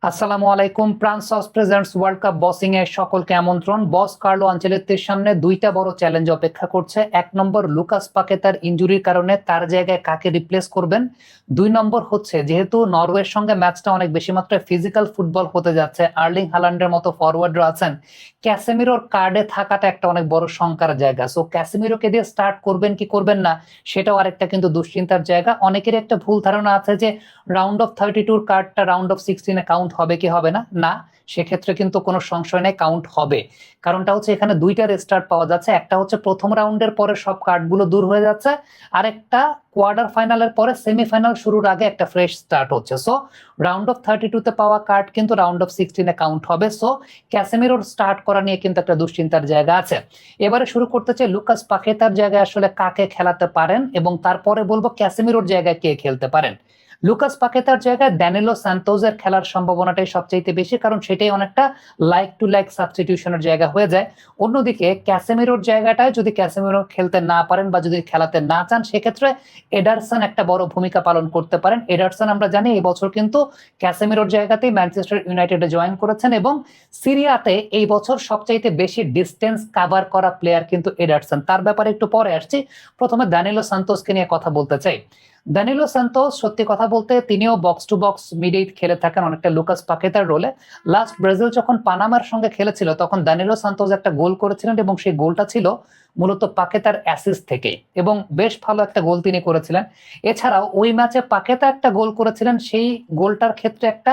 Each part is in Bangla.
আসসালামু আলাইকুম। প্রান্স প্রেজেন্টস ওয়ার্ল্ড কাপ বসিং এর সকলকে আমন্ত্রণ। বস কার্লো আনচেলত্তির সামনে দুইটা বড় চ্যালেঞ্জ অপেক্ষা করছে। এক নম্বর, লুকাস পাকেতার ইনজুরির কারণে তার জায়গায় কাকে রিপ্লেস করবেন। দুই নম্বর হচ্ছে, যেহেতু নরওয়ের সঙ্গে ম্যাচটা অনেক বেশি মাত্রায় ফিজিক্যাল ফুটবল হতে যাচ্ছে, আর্লিং হালান্ডের মতো ফরওয়ার্ডরা আছেন, ক্যাসেমিরোর কার্ডে থাকাটা একটা অনেক বড় শঙ্কার জায়গা। সো ক্যাসেমিরোকে দিয়ে স্টার্ট করবেন কি করবেন না, সেটাও আরেকটা কিন্তু দুশ্চিন্তার জায়গা। অনেকের একটা ভুল ধারণা আছে যে রাউন্ড অফ 32 কার্ডটা রাউন্ড অফ 16 কাউন্ট হবে কি হবে না। না, সেক্ষেত্রে কিন্তু কোনো সংশয় নেই, কাউন্ট হবে। কারণটা হচ্ছে এখানে দুইটা রেস্টার্ট পাওয়া যাচ্ছে। একটা হচ্ছে প্রথম রাউন্ডের পরে সব কার্ডগুলো দূর হয়ে যাচ্ছে, আরেকটা কোয়ার্টার ফাইনালের পরে সেমিফাইনাল শুরুর আগে একটা ফ্রেশ স্টার্ট হচ্ছে। সো রাউন্ড অফ 32 পাওয়া কার্ড কিন্তু রাউন্ড অফ 16 কাউন্ট হবে। সো ক্যাসেমিরোর স্টার্ট করা নিয়ে কিন্তু একটা দুশ্চিন্তার জায়গা আছে। এবারে শুরু করতে চাই লুকাস পাকেতার জায়গায় আসলে কাকে খেলাতে পারেন, এবং তারপরে বলবো ক্যাসেমিরোর জায়গায় কে খেলতে পারেন। লুকাস পাকেতার জায়গায় ড্যানিলো সান্তোসের খেলার সম্ভাবনাটাই সবচেয়ে বেশি, কারণ সেটাই অনেকটা লাইক টু লাইক সাবস্টিটিউশনের জায়গা হয়ে যায়। অন্যদিকে ক্যাসেমিরোর জায়গাটায় যদি ক্যাসেমিরো খেলতে না পারেন বা যদি খেলাতে না চান, সেক্ষেত্রে এডারসন একটা বড় ভূমিকা পালন করতে পারেন। এডারসন আমরা জানি এই বছর কিন্তু ক্যাসেমিরোর জায়গাতেই ম্যানচেস্টার ইউনাইটেডে জয়েন করেছেন, এবং সিরিয়াতে এই বছর সবচাইতে বেশি ডিস্টেন্স কাভার করা প্লেয়ার কিন্তু এডারসন। তার ব্যাপারে একটু পরে আসছি, প্রথমে দানিলো সান্তোসকে নিয়ে কথা বলতে চাই। দানিলো সান্তোস সত্যি কথা বলতে তিনিও বক্স টু বক্স মিডেই খেলে থাকেন, অনেকটা লুকাস পাকেতার রোলে। লাস্ট ব্রাজিল যখন পানামার সঙ্গে খেলেছিল তখন দানিলো সান্তোস একটা গোল করেছিলেন, এবং সেই গোলটা ছিল মূলত পাকেতার অ্যাসিস্ট থেকে, এবং বেশ ভালো একটা গোল তিনি করেছিলেন। এছাড়াও ওই ম্যাচে পাকেতা একটা গোল করেছিলেন, সেই গোলটার ক্ষেত্রে একটা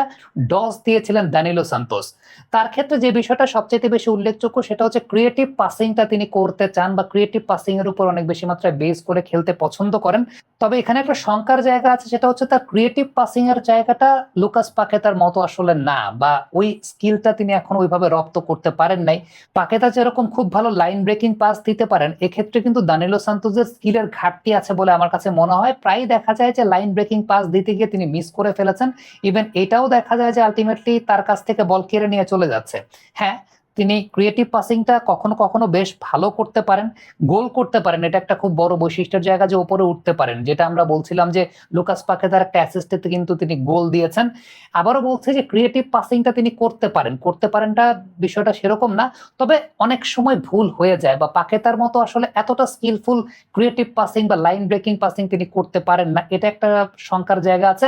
ডস দিয়েছিলেন দানিলো সান্তোস। তার ক্ষেত্রে যে বিষয়টা সবচেয়ে বেশি উল্লেখযোগ্য সেটা হচ্ছে ক্রিয়েটিভ পাসিংটা তিনি করতে চান, বা ক্রিয়েটিভ পাসিং এর উপর অনেক বেশি মাত্রায় বেস করে খেলতে পছন্দ করেন। তবে এখানে একটা শঙ্কার জায়গা আছে, সেটা হচ্ছে তার ক্রিয়েটিভ পাসিং এর জায়গাটা লুকাস পাকেতার মতো আসলে না, বা ওই স্কিলটা তিনি এখন ওইভাবে রপ্ত করতে পারেন নাই। পাকেতা যেরকম খুব ভালো লাইন ব্রেকিং পাস দিতে পারেন, এক্ষেত্রে কিন্তু দানিলো সান্তোসের স্কিলের ঘাটতি আছে বলে আমার কাছে মনে হয়। প্রায় দেখা যায় যে লাইন ব্রেকিং পাস দিতে গিয়ে তিনি মিস করে ফেলেছেন। ইভেন এটাও দেখা যায় যে আলটিমেটলি তার কাছ থেকে বল কেড়ে নিয়ে চলে যাচ্ছে। হ্যাঁ, তিনি ক্রিয়েটিভ পাসিংটা কখনো কখনো বেশ ভালো করতে পারেন, গোল করতে পারেন, এটা একটা খুব বড় বৈশিষ্ট্যের জায়গা যে উপরে উঠতে পারেন, যেটা আমরা বলছিলাম যে লুকাস পাকেতার একটা অ্যাসিস্টে কিন্তু তিনি গোল দিয়েছেন। আবারও বলছে যে ক্রিয়েটিভ পাসিংটা তিনি করতে পারেনটা বিষয়টা সেরকম না, তবে অনেক সময় ভুল হয়ে যায়, বা পাকেতার মতো আসলে এতটা স্কিলফুল ক্রিয়েটিভ পাসিং বা লাইন ব্রেকিং পাসিং তিনি করতে পারেন না, এটা একটা শঙ্কার জায়গা আছে।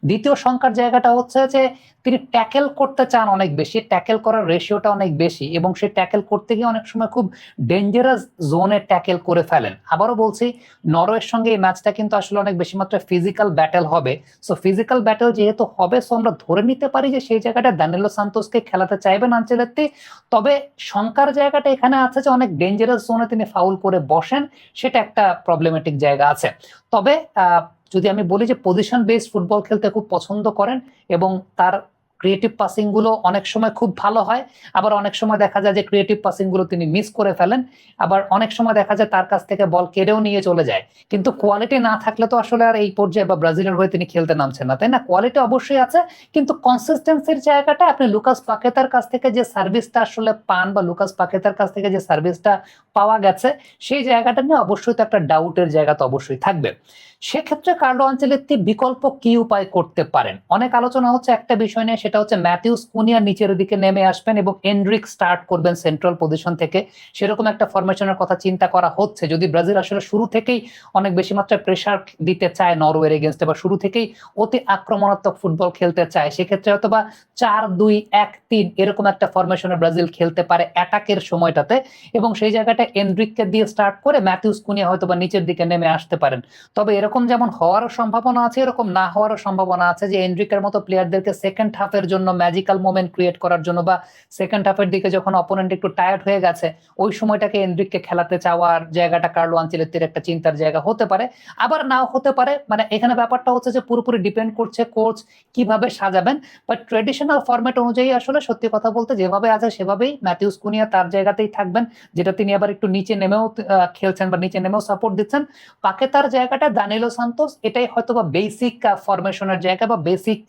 দ্বিতীয় শঙ্কার জায়গাটা হচ্ছে যে তিনি ট্যাকেল করতে চান অনেক বেশি, ট্যাকেল করার রেশিওটা অনেক বেশি, এবং সে ট্যাকেল করতে গিয়ে অনেক সময় খুব ডেঞ্জারাস জোনে ট্যাকেল করে ফেলেন। আবারও বলছি, নরওয়ের সঙ্গে এই ম্যাচটা কিন্তু আসলে অনেক বেশি মাত্রায় ফিজিক্যাল ব্যাটেল হবে। সো ফিজিক্যাল ব্যাটেল যেহেতু হবে, সো আমরা ধরে নিতে পারি যে সেই জায়গাটা দানিলো সান্তোসকে খেলাতে চাইবেন আনচেলত্তি। তবে শঙ্কার জায়গাটা এখানে আছে যে অনেক ডেঞ্জারাস জোনে তিনি ফাউল করে বসেন, সেটা একটা প্রবলেমেটিক জায়গা আছে। তবে যদি আমি বলি যে পজিশন বেসড ফুটবল খেলতে খুব পছন্দ করেন, এবং তার ক্রিয়েটিভ পাসিং গুলো অনেক সময় খুব ভালো হয়, আবার অনেক সময় দেখা যায় যে ক্রিয়েটিভ পাসিং গুলো তিনি মিস করে ফেলেন, আবার অনেক সময় দেখা যায় তার কাছ থেকে বল কেড়েও নিয়ে চলে যায়। কিন্তু কোয়ালিটি না থাকলে তো আসলে আর এই পর্যায়ে বা ব্রাজিলের হয়ে তিনি খেলতে নামছেন না, তাই না? কোয়ালিটি অবশ্যই আছে, কিন্তু কনসিস্টেন্সির জায়গাটা আপনি লুকাস পাকেতার কাছ থেকে যে সার্ভিসটা আসলে পান, বা লুকাস পাকেতার কাছ থেকে যে সার্ভিসটা পাওয়া গেছে, সেই জায়গাটা নিয়ে অবশ্যই তো একটা ডাউটের জায়গা তো অবশ্যই থাকবে। সেক্ষেত্রে কার্লো আনচেলত্তি বিকল্প কি উপায় করতে পারেন? অনেক আলোচনা হচ্ছে একটা বিষয় নিয়ে, সেটা হচ্ছে ম্যাথিউস কুনিয়া নিচের দিকে নেমে আসবেন এবং এনড্রিক স্টার্ট করবেন সেন্ট্রাল পজিশন থেকে। সেরকম একটা ফরমেশনের কথা চিন্তা করা হচ্ছে, যদি ব্রাজিল আসলে শুরু থেকেই অনেক বেশি মাত্রায় প্রেসার দিতে চায় নরওয়ের এগেনস্টে, বা শুরু থেকেই অতি আক্রমণাত্মক ফুটবল খেলতে চায়, সেক্ষেত্রে হয়তো বা 4-2-1-3 এরকম একটা ফরমেশনে ব্রাজিল খেলতে পারে অ্যাটাকের সময়টাতে, এবং সেই জায়গাটা এনড্রিককে দিয়ে স্টার্ট করে ম্যাথিউস কুনিয়া হয়তো বা নিচের দিকে নেমে আসতে পারেন। তবে এরকম যেমন হওয়ারও সম্ভাবনা আছে, এরকম না হওয়ারও সম্ভাবনা আছে, যে এনরিকের মতো প্লেয়ারদেরকে সেকেন্ড হাফের জন্য ম্যাজিক্যাল মোমেন্ট ক্রিয়েট করার জন্য, বা সেকেন্ড হাফের দিকে যখন অপোনেন্ট একটু টায়ার্ড হয়ে গেছে, ওই সময়টাকে এনরিককে খেলাতে চাওয়ার জায়গাটা কার্লো আনচেলত্তির একটা চিন্তার জায়গা হতে পারে, আবার নাও হতে পারে। মানে এখানে ব্যাপারটা হচ্ছে যে পুরোপুরি ডিপেন্ড করছে কোচ কিভাবে সাজাবেন। বাট ট্রেডিশনাল ফরম্যাট অনুযায়ী আসলে সত্যি কথা বলতে যেভাবে আছে সেভাবেই ম্যাথিউস কুনিয়া তার জায়গাতেই থাকবেন, যেটা তিনি আবার একটু নিচে নেমেও খেলছেন, বা নিচে নেমেও সাপোর্ট দিচ্ছেন। পাকেতার জায়গাটা দানিলো সান্তোস, এটাই হয়তো বা বেসিক ফরমেশনের জায়গা, বা বেসিক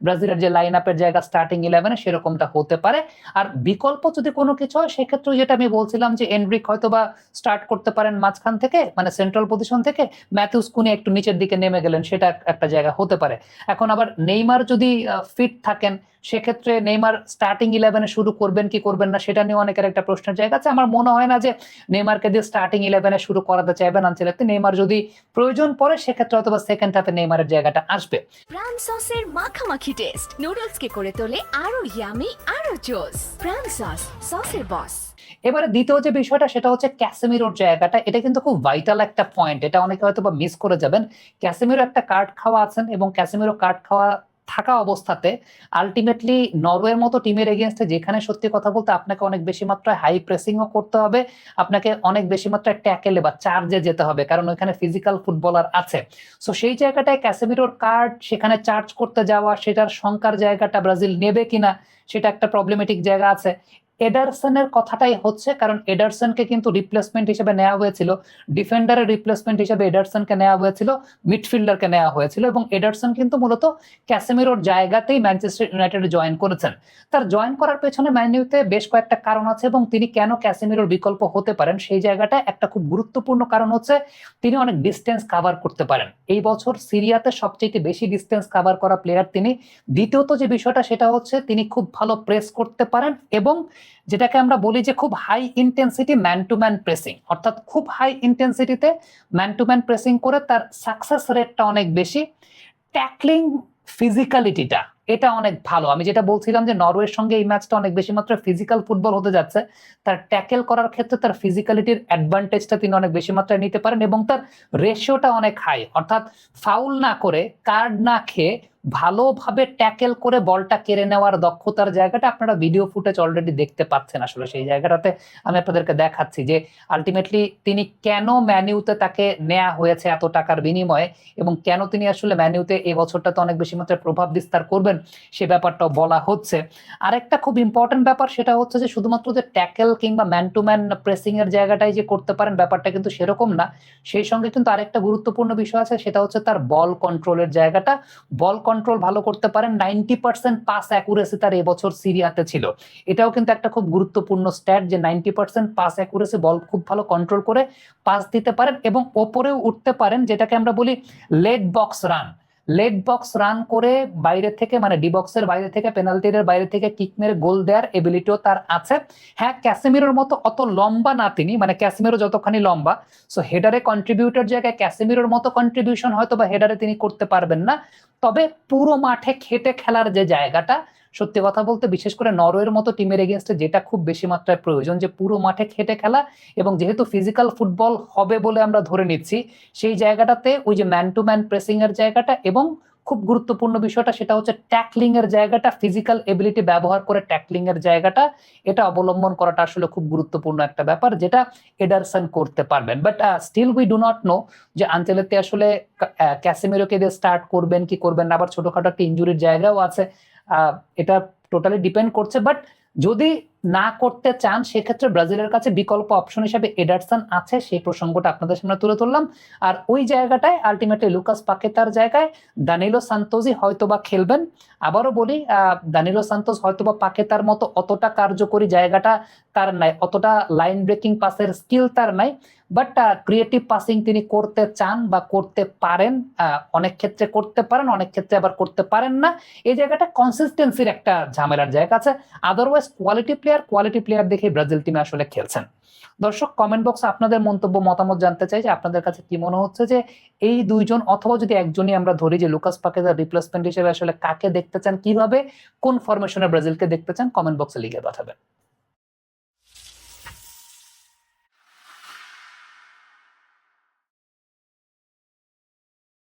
ব্রাজিলের যে লাইন আপের নেইমারের জায়গা স্টার্টিং 11-এ সেরকমটা হতে পারে। আর বিকল্প যদি কোনো কিছু হয় সেক্ষেত্রে যেটা আমি বলছিলাম যে এনরিক হয়তোবা স্টার্ট করতে পারেন মাঝখান থেকে, মানে সেন্ট্রাল পজিশন থেকে, ম্যাথিউস কুনি একটু নিচের দিকে নেমে গেলেন, সেটা একটা জায়গা হতে পারে। এখন আবার নেইমার যদি ফিট থাকেন সেক্ষেত্রে নেইমার স্টার্টিং 11-এ শুরু করবেন কি করবেন না সেটা নিয়ে অনেকের একটা প্রশ্নের জায়গা আছে। আমার মনে হয় না যে নেইমারকে দিয়ে স্টার্টিং 11-এ শুরু করাতে চাইবেন আনচেলত্তি। নেইমার যদি প্রয়োজন পড়ে সেক্ষেত্রে হয়তো সেকেন্ড হাফে নেইমারের জায়গাটা আসবে। প্রাণ সসের মাখামাখি টেস্ট নুডলসকে করে তোলে আরো ইয়ামি আরো জোস। প্রাণ সস, সসের বস। এবারে দ্বিতীয় যে বিষয়টা সেটা হচ্ছে ক্যাসেমিরোর জায়গাটা। এটা কিন্তু খুব ভাইটাল একটা পয়েন্ট, এটা অনেকে হয়তো বা মিস করে যাবেন। ক্যাসেমিরো একটা কার্ড খাওয়া আছেন এবং ক্যাসেমিরো কার্ড খাওয়া থাকা অবস্থাতে আলটিমেটলি নরওয়ের মতো টিমের এগেনস্টে যেখানে সত্যি কথা বলতে আপনাকে অনেক বেশি মাত্রায় হাই প্রেসিংও করতে হবে, আপনাকে অনেক বেশি মাত্রায় ট্যাকেলে বা চার্জে যেতে হবে, কারণ ওইখানে ফিজিক্যাল ফুটবলার আছে। সো সেই জায়গাটায় ক্যাসেমিরোর কার্ড সেখানে চার্জ করতে যাওয়া, সেটার শঙ্কার জায়গাটা ব্রাজিল নেবে কিনা সেটা একটা প্রবলেমেটিক জায়গা আছে। এডারসনের কথাটাই হচ্ছে, কারণ এডারসনকে কিন্তু রিপ্লেসমেন্ট হিসেবে নেওয়া হয়েছিল, ডিফেন্ডারের রিপ্লেসমেন্ট হিসেবে এডারসনকে নেওয়া হয়েছিল, মিডফিল্ডারকে নেওয়া হয়েছিল, এবং এডারসন কিন্তু মূলত ক্যাসেমিরোর জায়গাতেই ম্যানচেস্টার ইউনাইটেডে জয়েন করেছেন। তার জয়েন করার পেছনে ম্যান ইউতে বেশ কয়েকটা কারণ আছে এবং তিনি কেন ক্যাসেমিরোর বিকল্প হতে পারেন সেই জায়গাটা একটা খুব গুরুত্বপূর্ণ কারণ হচ্ছে তিনি অনেক ডিস্টেন্স কাভার করতে পারেন। এই বছর সিরিয়াতে সবচেয়ে বেশি ডিস্টেন্স কাভার করা প্লেয়ার তিনি। দ্বিতীয়ত যে বিষয়টা সেটা হচ্ছে তিনি খুব ভালো প্রেস করতে পারেন এবং যেটাকে আমরা বলি যে খুব high intensity man to man pressing, অর্থাৎ খুব হাই ইন্টেন্সিটিতে ম্যান টু ম্যান প্রেসিং করে তার সাকসেস রেটটা অনেক বেশি। ট্যাকলিং ফিজিক্যালিটিটা এটা অনেক ভালো। আমি যেটা বলছিলাম যে নরওয়ের সঙ্গে এই ম্যাচটা অনেক বেশি মাত্রায় ফিজিক্যাল ফুটবল হতে যাচ্ছে, তার ট্যাকেল করার ক্ষেত্রে তার ফিজিক্যালিটির অ্যাডভান্টেজটা তিনি অনেক বেশি মাত্রায় নিতে পারেন এবং তার রেশিওটা অনেক হাই, অর্থাৎ ফাউল না করে কার্ড না খেয়ে ভালোভাবে ট্যাকেল করে বলটা কেড়ে নেওয়ার দক্ষতার জায়গাটা আপনারা ভিডিও ফুটেজ অলরেডি দেখতে পাচ্ছেন। আসলে সেই জায়গাটাতে আমি আপনাদেরকে দেখাচ্ছি যে আলটিমেটলি তিনি কেন ম্যানিউতে তাকে নেওয়া হয়েছে এত টাকার বিনিময়ে এবং কেন তিনি আসলে ম্যানিউতে এই বছরটাতে অনেক বেশি মাত্রায় প্রভাব বিস্তার করবেন সে ব্যাপারটাও বলা হচ্ছে। আরেকটা খুব ইম্পর্টেন্ট ব্যাপার সেটা হচ্ছে যে শুধুমাত্র যে ট্যাকেল কিংবা ম্যান টু ম্যান প্রেসিং এর জায়গাটাই যে করতে পারেন ব্যাপারটা কিন্তু সেরকম না। সেই সঙ্গে কিন্তু আরেকটা গুরুত্বপূর্ণ বিষয় আছে, সেটা হচ্ছে তার বল কন্ট্রোলের জায়গাটা। বল কন্ট্রোল ভালো করতে পারেন, 90% পাস অ্যাকুরেসি তার এবছর সিরিয়াতে ছিল। এটাও কিন্তু একটা খুব গুরুত্বপূর্ণ স্ট্যাট যে 90% পাস অ্যাকুরেসি, বল খুব ভালো কন্ট্রোল করে পাস দিতে পারেন এবং ওপরেও উঠতে পারেন, যেটাকে আমরা বলি late box run. Late box run করে বাইরে থেকে, মানে ডি বক্সের বাইরে থেকে, পেনাল্টির বাইরে থেকে কিক মেরে গোল দেওয়ার এবিলিটিও তার আছে। হ্যাঁ, ক্যাসেমিরোর মতো অত লম্বা না তিনি, মানে ক্যাসেমিরো যতখানি লম্বা, সো হেডারে কন্ট্রিবিউটের জায়গায় ক্যাসেমিরোর মতো কন্ট্রিবিউশন হয়তো বা হেডারে তিনি করতে পারবেন না। তবে পুরো মাঠে খেটে খেলার যে জায়গাটা, সত্যি কথা বলতে বিশেষ করে নরওয়ের মতো টিমের এগেনস্টে যেটা খুব বেশি মাত্রায় প্রয়োজন, যে পুরো মাঠে খেটে খেলা, এবং যেহেতু ফিজিক্যাল ফুটবল হবে বলে আমরা ধরে নিচ্ছি সেই জায়গাটাতে ওই যে ম্যান টু ম্যান প্রেসিং এর জায়গাটা এবং খুব গুরুত্বপূর্ণ বিষয়টা সেটা হচ্ছে ট্যাকলিং এর জায়গাটা, ফিজিক্যাল এবিলিটি ব্যবহার করে ট্যাকলিং এর জায়গাটা, এটা অবলম্বন করাটা আসলে খুব গুরুত্বপূর্ণ একটা ব্যাপার যেটা এডারসন করতে পারবেন। But still we do not know যে আনচেলত্তি আসলে ক্যাসেমিরোকে দিয়ে স্টার্ট করবেন কি করবেন না, আবার ছোটখাটো একটা ইনজুরির জায়গাও আছে, এটা টোটালি ডিপেন্ড করছে। বাট যদি না করতে চান সেক্ষেত্রে ব্রাজিলের কাছে বিকল্প অপশন হিসেবে এডারসন আছে, সেই প্রসঙ্গটা আপনাদের সামনে তুলে ধরলাম। আর ওই জায়গাটায় আলটিমেটলি লুকাস পাকেতার জায়গায় দানিলো সান্তোসই হয়তোবা খেলবেন। আবারও বলি, দানিলো সান্তোস হয়তোবা পাকেতার মতো অতটা কার্যকরী জায়গাটা তার নাই, অতটা লাইন ব্রেকিং পাসের স্কিল তার নাই, বাট ক্রিয়েটিভ পাসিং তিনি করতে চান বা করতে পারেন। অনেক ক্ষেত্রে করতে পারেন, অনেক ক্ষেত্রে আবার করতে পারেন না। এই জায়গাটা কনসিস্টেন্সির একটা ঝামেলার জায়গা আছে। আদারওয়াইজ কোয়ালিটি প্লেয়ার দেখে ব্রাজিল টিমে আসলে খেলছেন। দর্শক, কমেন্ট বক্সে আপনাদের মন্তব্য মতামত জানতে চাই যে আপনাদের কাছে কি মনে হচ্ছে যে এই দুইজন অথবা যদি একজনই আমরা ধরি যে লুকাস পাকেতার রিপ্লেসমেন্ট হিসেবে আসলে কাকে দেখতে চান, কিভাবে কোন ফরমেশনে ব্রাজিলকে দেখতে চান, কমেন্ট বক্সে লিখে পাঠাবেন।